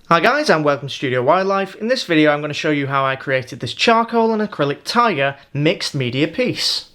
Hi guys, and welcome to Studio Wildlife. In this video I'm going to show you how I created this charcoal and acrylic tiger mixed media piece.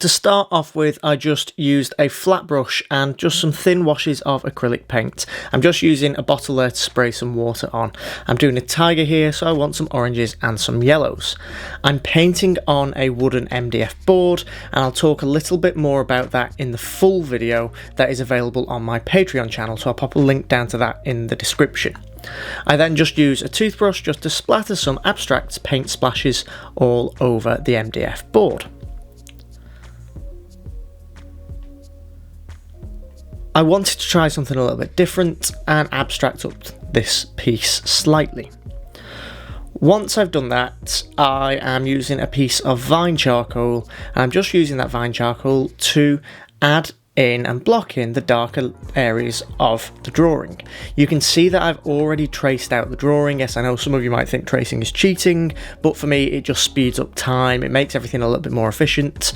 To start off with, I just used a flat brush and just some thin washes of acrylic paint. I'm just using a bottle there to spray some water on. I'm doing a tiger here, so I want some oranges and some yellows. I'm painting on a wooden MDF board, and I'll talk a little bit more about that in the full video that is available on my Patreon channel, so I'll pop a link down to that in the description. I then just use a toothbrush just to splatter some abstract paint splashes all over the MDF board. I wanted to try something a little bit different and abstract up this piece slightly. Once I've done that, I am using a piece of vine charcoal, and I'm just using that vine charcoal to add in and block in the darker areas of the drawing. You can see that I've already traced out the drawing. Yes, I know some of you might think tracing is cheating, but for me it just speeds up time, it makes everything a little bit more efficient,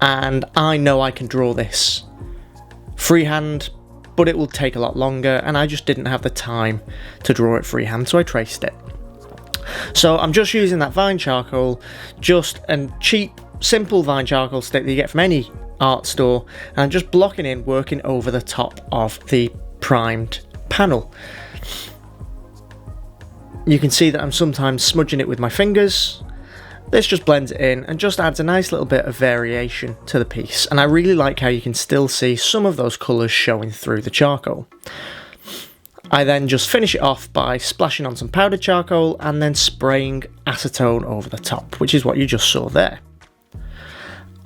and I know I can draw this freehand, but it will take a lot longer, and I just didn't have the time to draw it freehand, so I traced it. So I'm just using that vine charcoal, just a cheap, simple vine charcoal stick that you get from any art store, and I'm just blocking in, working over the top of the primed panel. You can see that I'm sometimes smudging it with my fingers. This just blends it in and just adds a nice little bit of variation to the piece, and I really like how you can still see some of those colours showing through the charcoal. I then just finish it off by splashing on some powdered charcoal and then spraying acetone over the top, which is what you just saw there.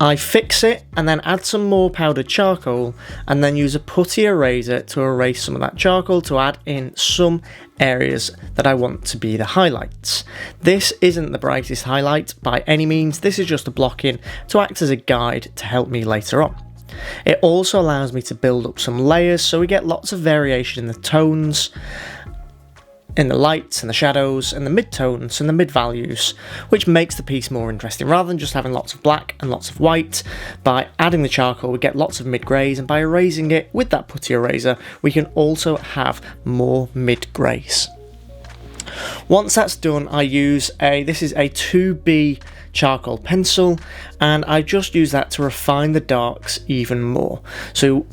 I fix it and then add some more powdered charcoal, and then use a putty eraser to erase some of that charcoal to add in some areas that I want to be the highlights. This isn't the brightest highlight by any means, this is just a block in to act as a guide to help me later on. It also allows me to build up some layers, so we get lots of variation in the tones, in the lights and the shadows and the mid-tones and the mid-values, which makes the piece more interesting. Rather than just having lots of black and lots of white, by adding the charcoal we get lots of mid-greys, and by erasing it with that putty eraser we can also have more mid-greys. Once that's done, I use this is a 2B charcoal pencil, and I just use that to refine the darks even more. So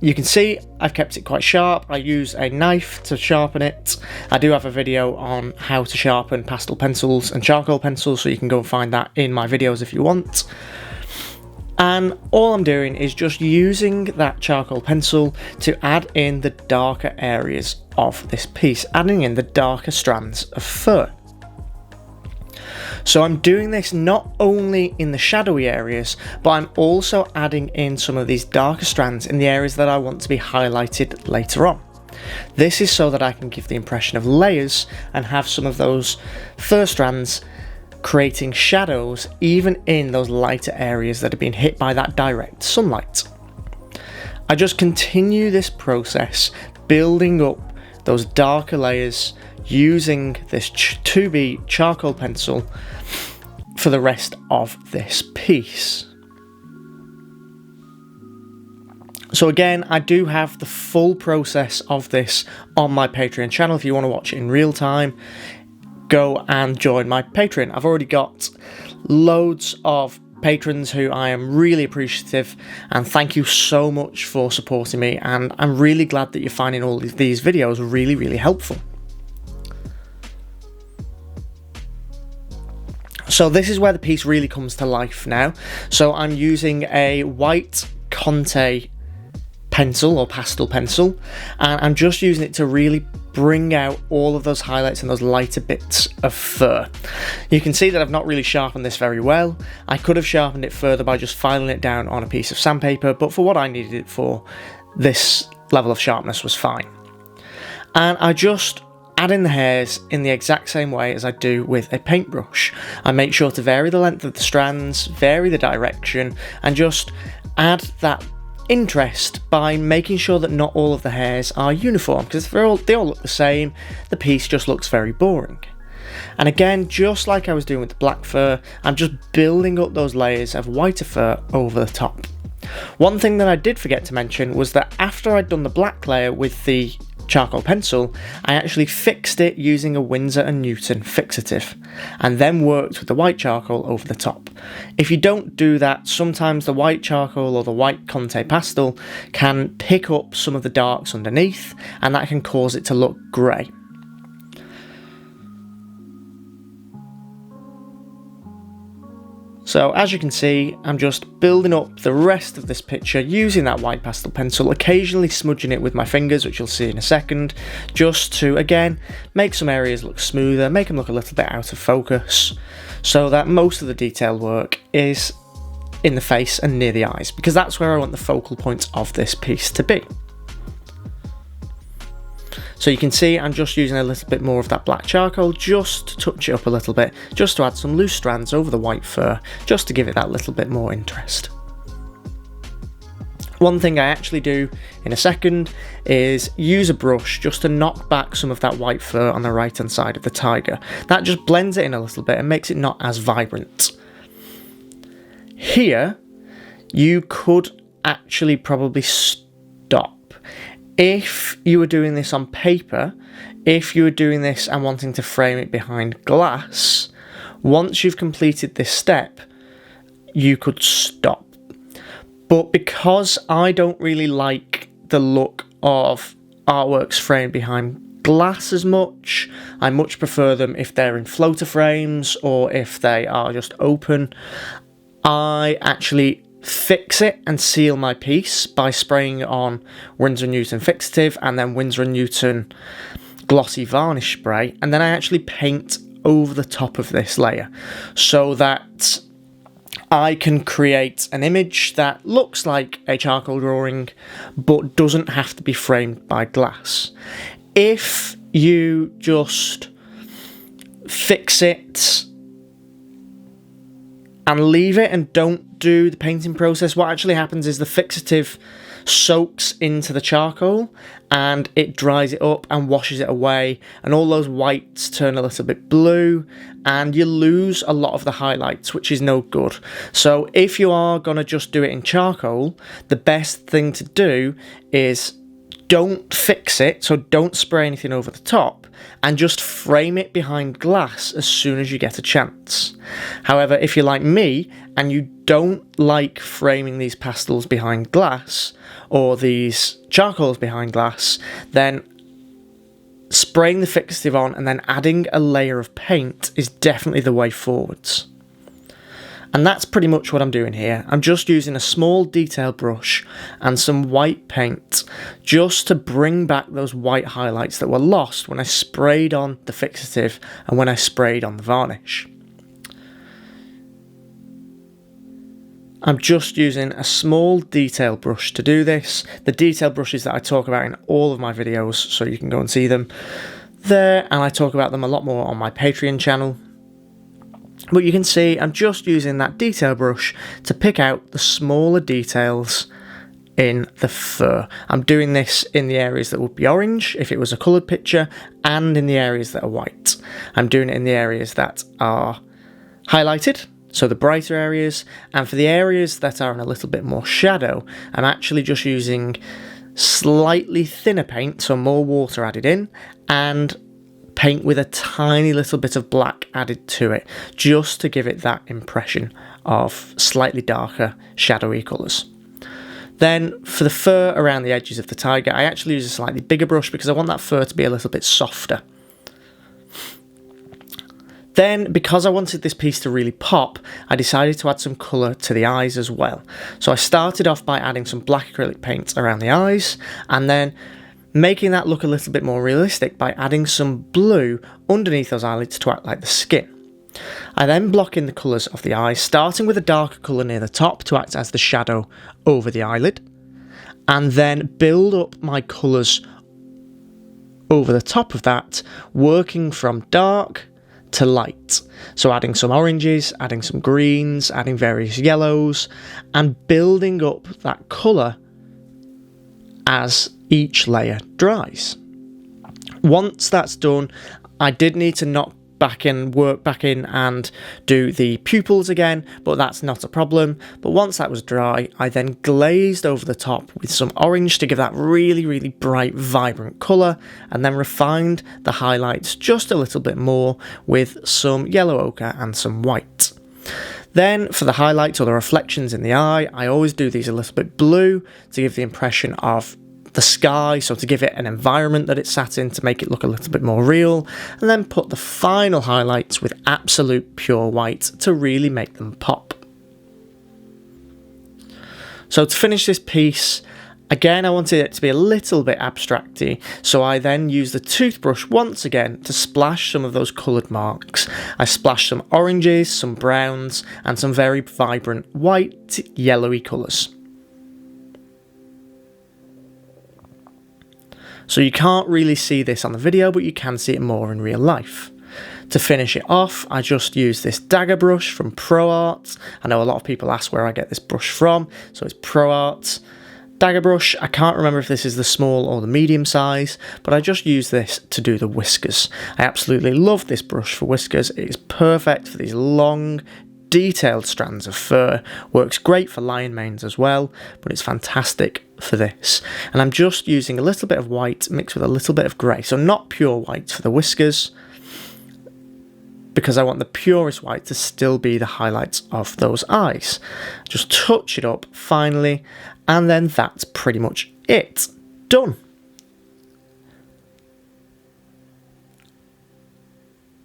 you can see I've kept it quite sharp. I use a knife to sharpen it. I do have a video on how to sharpen pastel pencils and charcoal pencils, so you can go and find that in my videos if you want. And all I'm doing is just using that charcoal pencil to add in the darker areas of this piece, adding in the darker strands of fur. So I'm doing this not only in the shadowy areas, but I'm also adding in some of these darker strands in the areas that I want to be highlighted later on. This is so that I can give the impression of layers and have some of those fur strands creating shadows even in those lighter areas that have been hit by that direct sunlight. I just continue this process, building up those darker layers using this 2B charcoal pencil for the rest of this piece. So again, I do have the full process of this on my Patreon channel. If you want to watch it in real time, go and join my Patreon. I've already got loads of patrons who I am really appreciative, and thank you so much for supporting me, and I'm really glad that you're finding all these videos really helpful. So this is where the piece really comes to life now. So I'm using a white Conte pencil or pastel pencil, and I'm just using it to really bring out all of those highlights and those lighter bits of fur. You can see that I've not really sharpened this very well. I could have sharpened it further by just filing it down on a piece of sandpaper, but for what I needed it for, this level of sharpness was fine. And I just add in the hairs in the exact same way as I do with a paintbrush. I make sure to vary the length of the strands, vary the direction, and just add that interest by making sure that not all of the hairs are uniform, because if they all look the same, the piece just looks very boring. And again, just like I was doing with the black fur, I'm just building up those layers of whiter fur over the top. One thing that I did forget to mention was that after I'd done the black layer with the charcoal pencil, I actually fixed it using a Winsor & Newton fixative, and then worked with the white charcoal over the top. If you don't do that, sometimes the white charcoal or the white Conte pastel can pick up some of the darks underneath, and that can cause it to look grey. So as you can see, I'm just building up the rest of this picture using that white pastel pencil, occasionally smudging it with my fingers, which you'll see in a second, just to, again, make some areas look smoother, make them look a little bit out of focus, so that most of the detail work is in the face and near the eyes, because that's where I want the focal point of this piece to be. So you can see I'm just using a little bit more of that black charcoal just to touch it up a little bit, just to add some loose strands over the white fur, just to give it that little bit more interest. One thing I actually do in a second is use a brush just to knock back some of that white fur on the right hand side of the tiger. That just blends it in a little bit and makes it not as vibrant. Here, you could actually probably stop. If you were doing this on paper, if you were doing this and wanting to frame it behind glass, once you've completed this step, you could stop. But because I don't really like the look of artworks framed behind glass as much, I much prefer them if they're in floater frames or if they are just open. I actually fix it and seal my piece by spraying on Winsor & Newton fixative and then Winsor & Newton glossy varnish spray, and then I actually paint over the top of this layer so that I can create an image that looks like a charcoal drawing but doesn't have to be framed by glass. If you just fix it and leave it and don't do the painting process, what actually happens is the fixative soaks into the charcoal and it dries it up and washes it away, and all those whites turn a little bit blue and you lose a lot of the highlights, which is no good. So if you are going to just do it in charcoal, the best thing to do is don't fix it, so don't spray anything over the top, and just frame it behind glass as soon as you get a chance. However, if you're like me and you don't like framing these pastels behind glass or these charcoals behind glass, then spraying the fixative on and then adding a layer of paint is definitely the way forwards. And that's pretty much what I'm doing here. I'm just using a small detail brush and some white paint just to bring back those white highlights that were lost when I sprayed on the fixative and when I sprayed on the varnish. I'm just using a small detail brush to do this. The detail brushes that I talk about in all of my videos, so you can go and see them there, and I talk about them a lot more on my Patreon channel. But you can see I'm just using that detail brush to pick out the smaller details in the fur. I'm doing this in the areas that would be orange if it was a coloured picture, and in the areas that are white. I'm doing it in the areas that are highlighted, so the brighter areas, and for the areas that are in a little bit more shadow, I'm actually just using slightly thinner paint, so more water added in, and paint with a tiny little bit of black added to it, just to give it that impression of slightly darker, shadowy colours. Then for the fur around the edges of the tiger, I actually use a slightly bigger brush because I want that fur to be a little bit softer. Then, because I wanted this piece to really pop, I decided to add some colour to the eyes as well. So I started off by adding some black acrylic paint around the eyes, and then making that look a little bit more realistic by adding some blue underneath those eyelids to act like the skin. I then block in the colours of the eyes, starting with a darker colour near the top to act as the shadow over the eyelid, and then build up my colours over the top of that, working from dark to light. So adding some oranges, adding some greens, adding various yellows, and building up that colour as each layer dries. Once that's done, I did need to knock work back in and do the pupils again, but that's not a problem. But once that was dry, I then glazed over the top with some orange to give that really, really bright, vibrant colour, and then refined the highlights just a little bit more with some yellow ochre and some white. Then for the highlights or the reflections in the eye, I always do these a little bit blue to give the impression of the sky, so to give it an environment that it's sat in to make it look a little bit more real, and then put the final highlights with absolute pure white to really make them pop. So to finish this piece, again I wanted it to be a little bit abstracty, so I then used the toothbrush once again to splash some of those coloured marks. I splashed some oranges, some browns, and some very vibrant white, yellowy colours. So you can't really see this on the video, but you can see it more in real life. To finish it off, I just use this Dagger Brush from ProArt. I know a lot of people ask where I get this brush from, so it's ProArt. Dagger Brush, I can't remember if this is the small or the medium size, but I just use this to do the whiskers. I absolutely love this brush for whiskers. It is perfect for these long, detailed strands of fur. Works great for lion manes as well, but it's fantastic for this. And I'm just using a little bit of white mixed with a little bit of grey, so not pure white for the whiskers, because I want the purest white to still be the highlights of those eyes. Just touch it up finally, and then that's pretty much it. Done.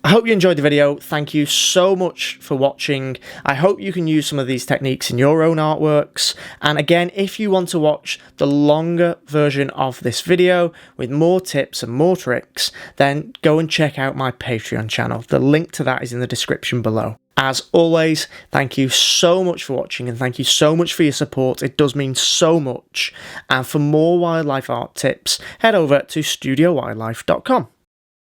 I hope you enjoyed the video. Thank you so much for watching. I hope you can use some of these techniques in your own artworks. And again, if you want to watch the longer version of this video with more tips and more tricks, then go and check out my Patreon channel. The link to that is in the description below. As always, thank you so much for watching, and thank you so much for your support. It does mean so much. And for more wildlife art tips, head over to studiowildlife.com.